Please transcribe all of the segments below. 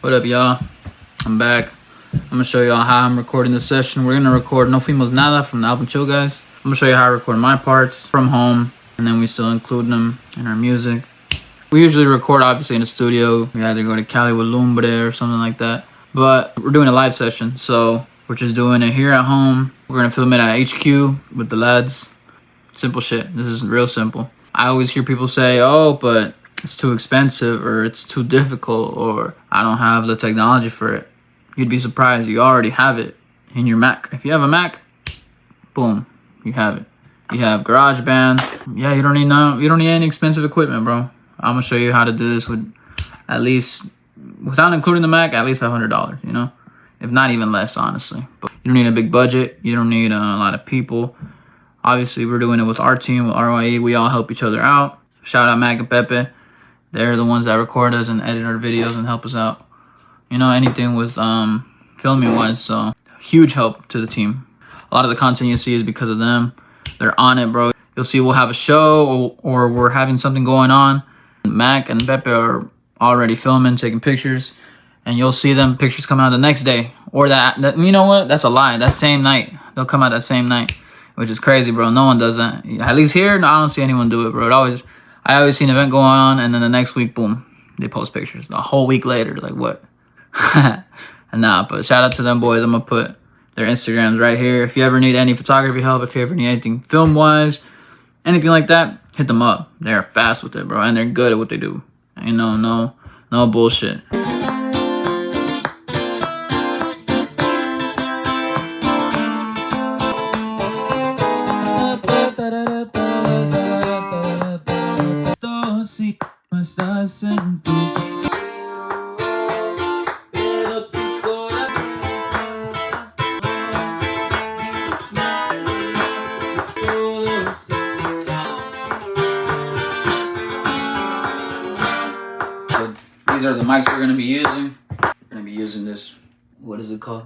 What up, y'all? I'm back. I'm gonna show y'all how I'm recording this session. We're gonna record No Fuimos Nada from the album Chill Guys. I'm gonna show you how I record my parts from home, and then we still include them in our music. We usually record obviously in the studio. We either go to Cali with Lumbre or something like that. But we're doing a live session, so we're just doing it here at home. We're gonna film it at HQ with the lads. Simple shit. This is real simple. I always hear people say, oh, but it's too expensive or it's too difficult or I don't have the technology for it. You'd be surprised. You already have it in your Mac. If you have a Mac, boom, you have it. You have GarageBand. Yeah, you don't need any expensive equipment, bro. I'm gonna show you how to do this with at least, without including the Mac, at least $500, you know? If not even less, honestly. But you don't need a big budget. You don't need a lot of people. Obviously, we're doing it with our team, with RYE. We all help each other out. Shout out Mac and Pepe. They're the ones that record us and edit our videos and help us out. You know, anything with filming wise. So, huge help to the team. A lot of the content you see is because of them. They're on it, bro. You'll see we'll have a show or we're having something going on. Mac and Pepe are already filming, taking pictures. And you'll see them pictures come out the next day. Or that you know what? That's a lie. That same night. They'll come out that same night. Which is crazy, bro. No one does that. At least here, no, I don't see anyone do it, bro. I always see an event going on, and then the next week, boom, they post pictures. A whole week later, like what? Nah, but shout out to them boys. I'm gonna put their Instagrams right here. If you ever need any photography help, if you ever need anything film-wise, anything like that, hit them up. They're fast with it, bro, and they're good at what they do. You know, no bullshit. These are the mics we're gonna be using. We're gonna be using this. What is it called?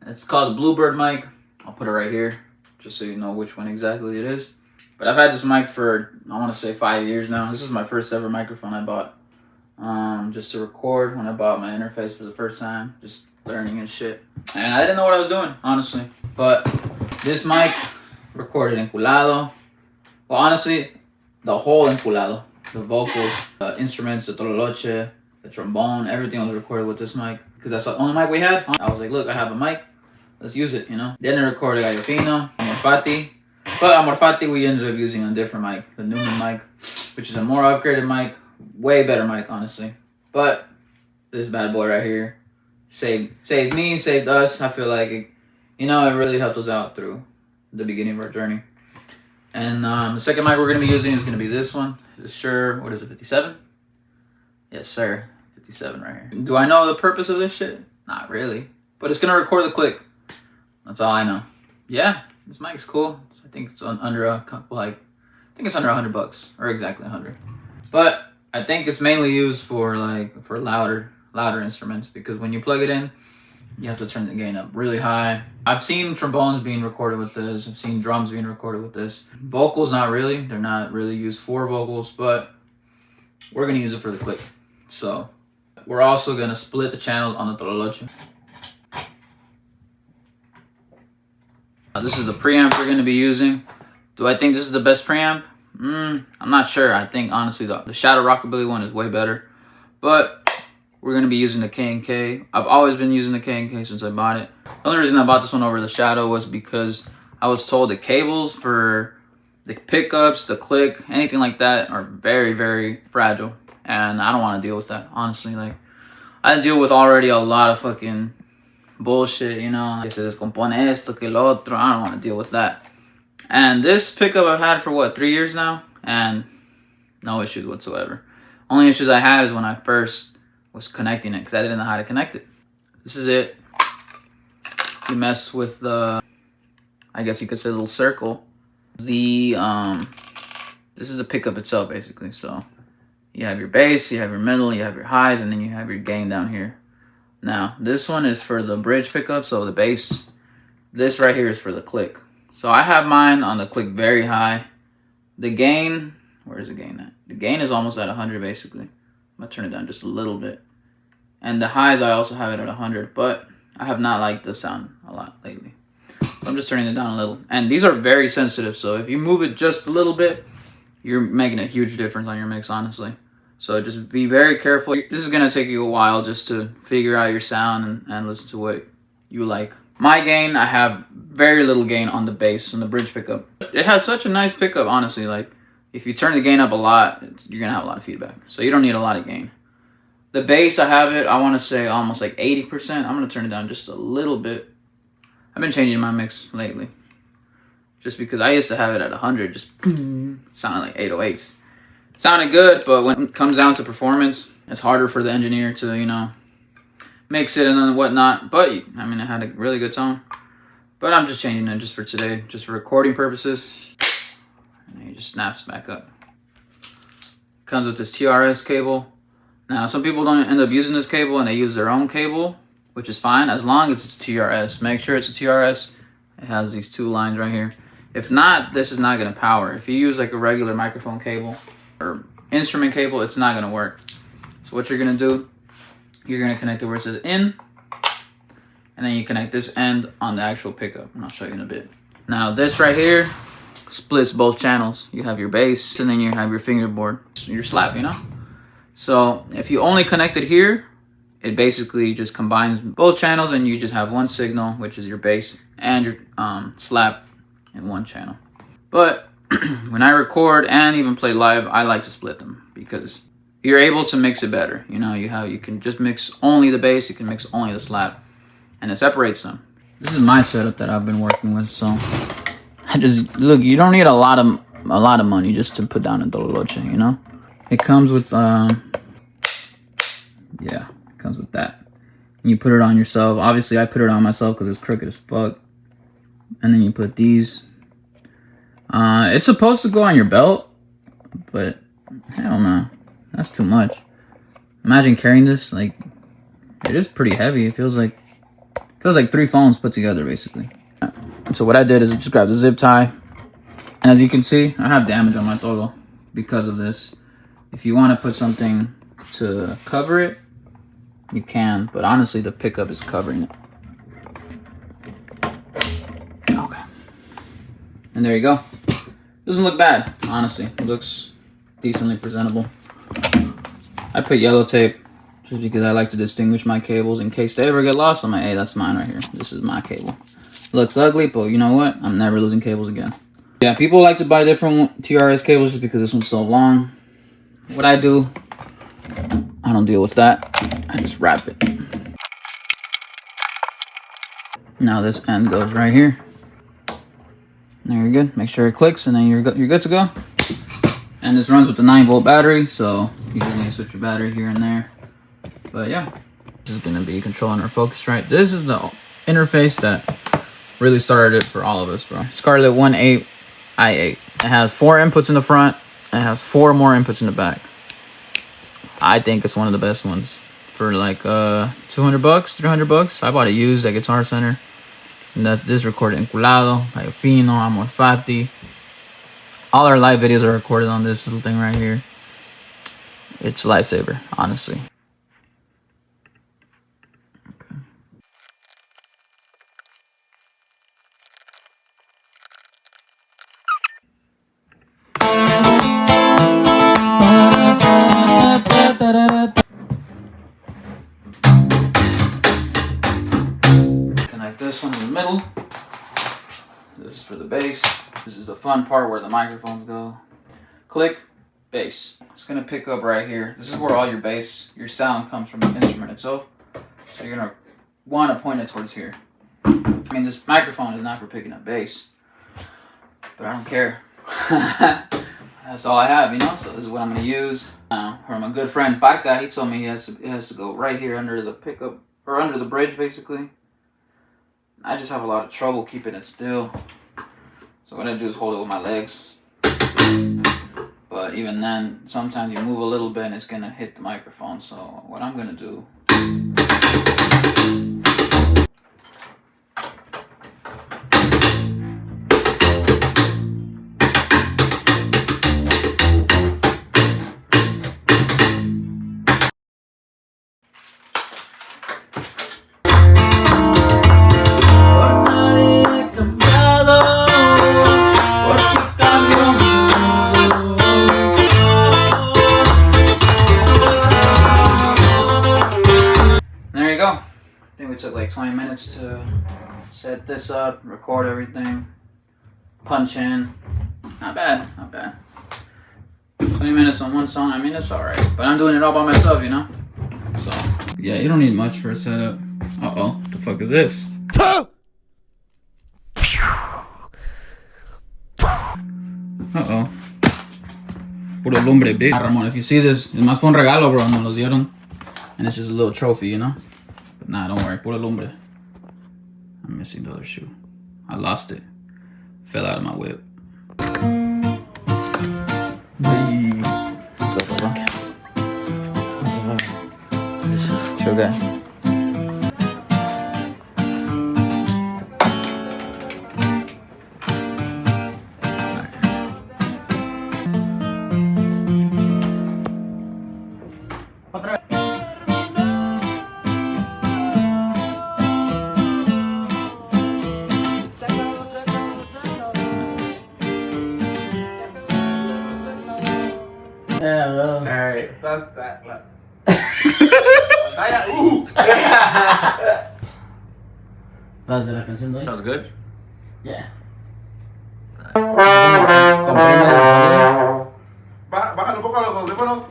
It's called the Bluebird mic. I'll put it right here, just so you know which one exactly it is. But I've had this mic for, I want to say 5 years now. This is my first ever microphone I bought, just to record when I bought my interface for the first time, just learning and shit. And I didn't know what I was doing, honestly. But this mic recorded enculado. Well, honestly, the whole enculado. The vocals, the instruments, the tololoche, the trombone, everything was recorded with this mic. Because that's the only mic we had. I was like, look, I have a mic. Let's use it, you know? Then I recorded Gallo Fino, Amorfati. But Amorfati, we ended up using a different mic, the Newman mic, which is a more upgraded mic. Way better mic, honestly. But this bad boy right here saved me, saved us. I feel like, it really helped us out through the beginning of our journey. And the second mic we're going to be using is going to be this one. Sure, what is it, 57? Yes, sir. 57 right here. Do I know the purpose of this shit? Not really. But it's going to record the click. That's all I know. Yeah, this mic is cool. I think it's under $100, or exactly 100. But I think it's mainly used for louder instruments, because when you plug it in, you have to turn the gain up really high. I've seen trombones being recorded with this. I've seen drums being recorded with this. Vocals, not really. They're not really used for vocals, but we're going to use it for the click. So we're also going to split the channel on the tololoche. This is the preamp we're going to be using. Do I think this is the best preamp? I'm not sure. I think, honestly, the Shadow Rockabilly one is way better. But we're going to be using the K&K. I've always been using the K&K since I bought it. The only reason I bought this one over the Shadow was because I was told the cables for the pickups, the click, anything like that are very, very fragile. And I don't want to deal with that, honestly. Like, I deal with already a lot of fucking bullshit, you know. Que se descompone esto, que lo otro. I don't want to deal with that. And this pickup I've had for, 3 years now? And no issues whatsoever. Only issues I had is when I first was connecting it, because I didn't know how to connect it. This is it. You mess with the, I guess you could say, little circle. This is the pickup itself, basically. So you have your bass, you have your middle, you have your highs, and then you have your gain down here. Now, this one is for the bridge pickup, so the bass. This right here is for the click. So I have mine on the click very high. The gain, where is the gain at? The gain is almost at 100, basically. I'm gonna turn it down just a little bit. And the highs, I also have it at 100, but I have not liked the sound a lot lately. So I'm just turning it down a little. And these are very sensitive, so if you move it just a little bit, you're making a huge difference on your mix, honestly. So just be very careful. This is gonna take you a while just to figure out your sound and listen to what you like. My gain, I have very little gain on the bass and the bridge pickup. It has such a nice pickup, honestly. Like, if you turn the gain up a lot, you're gonna have a lot of feedback. So you don't need a lot of gain. The bass, I have it, I want to say almost like 80%. I'm going to turn it down just a little bit. I've been changing my mix lately. Just because I used to have it at 100, just sounding like 808s. Sounded good, but when it comes down to performance, it's harder for the engineer to, you know, mix it and whatnot. But, I mean, it had a really good tone. But I'm just changing it just for today, just for recording purposes. And it just snaps back up. Comes with this TRS cable. Now, some people don't end up using this cable and they use their own cable, which is fine as long as it's TRS. Make sure it's a TRS. It has these two lines right here. If not, this is not going to power. If you use like a regular microphone cable or instrument cable, it's not going to work. So what you're going to do, you're going to connect it where it says in, and then you connect this end on the actual pickup, and I'll show you in a bit. Now, this right here splits both channels. You have your bass, and then you have your fingerboard, your slap, you know? So if you only connect it here, it basically just combines both channels and you just have one signal, which is your bass and your slap in one channel. But when I record and even play live, I like to split them because you're able to mix it better. You know, you can just mix only the bass, you can mix only the slap, and it separates them. This is my setup that I've been working with, so I just look. You don't need a lot of money just to put down a tololoche, you know. It comes with, yeah, it comes with that. And you put it on yourself. Obviously, I put it on myself because it's crooked as fuck. And then you put these. It's supposed to go on your belt, but hell no, that's too much. Imagine carrying this. Like, it is pretty heavy. It feels like 3 phones put together, basically. So what I did is I just grabbed a zip tie, and as you can see, I have damage on my tolo because of this. If you want to put something to cover it, you can, but honestly, the pickup is covering it. Okay. And there you go. Doesn't look bad, honestly. It looks decently presentable. I put yellow tape just because I like to distinguish my cables in case they ever get lost. I'm like, hey, that's mine right here. This is my cable. Looks ugly, but you know what? I'm never losing cables again. Yeah, people like to buy different TRS cables just because this one's so long. What I do, I don't deal with that. I just wrap it. Now this end goes right here. There you're good. Make sure it clicks, and then you're good to go. And this runs with the 9-volt battery, so you just need to switch your battery here and there. But yeah, this is gonna be controlling our Focusrite. This is the interface that really started it for all of us, bro. Scarlett 1.8 i8. It has 4 inputs in the front. It has 4 more inputs in the back. I think it's one of the best ones for like $200, $300. I bought it used at Guitar Center. And that's this recorded Enculado, Fino, Amor Fati. All our live videos are recorded on this little thing right here. It's a lifesaver, honestly. Connect this one in the middle. This is for the bass. This is the fun part where the microphones go. Click, bass. It's gonna pick up right here. This is where all your bass, your sound comes from the instrument itself. So you're gonna want to point it towards here. I mean, this microphone is not for picking up bass, but I don't care. That's all I have, you know. So this is what I'm gonna use. From a good friend Parca, he told me it has to go right here under the pickup or under the bridge, basically. I just have a lot of trouble keeping it still. So what I do is hold it with my legs. But even then, sometimes you move a little bit and it's gonna hit the microphone. So what I'm gonna do, think we took like 20 minutes to set this up, record everything, punch in. Not bad, not bad. 20 minutes on one song, I mean, it's alright. But I'm doing it all by myself, you know? So, yeah, you don't need much for a setup. Uh-oh, what the fuck is this? Uh-oh. Puro lumbre, big. Ramon, if you see this, es más fue un regalo, bro. Nos los dieron. And it's just a little trophy, you know? But nah, don't worry. Puro lumbre. I'm missing the other shoe. I lost it. Fell out of my whip. What's up, bro? This is chill guy. Yeah, well. Alright. ¿Vas de la canción de hoy? Sounds good. Yeah. Bájale un poco a los audífonos.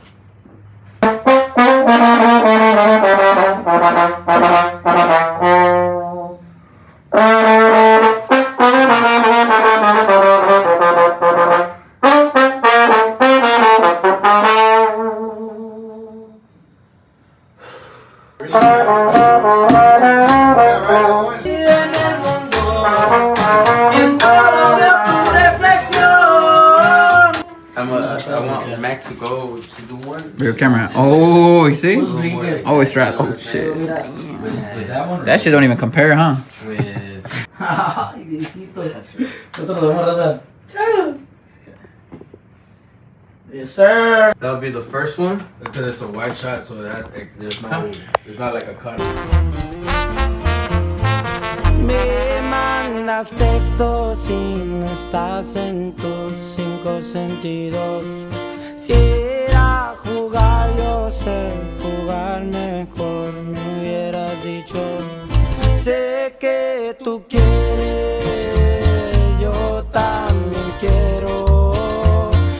I want Mac to go to do one. Rear camera. Oh, you see? Oh, it's strapped. Oh, shit. That shit don't even compare, huh? Yes, sir. That'll be the first one because it's a wide shot, so there's not like a cut. Me mandas textos y no estás en tus 5 sentidos. Si era jugar, yo sé jugar mejor. Me hubieras dicho, sé que tú quieres.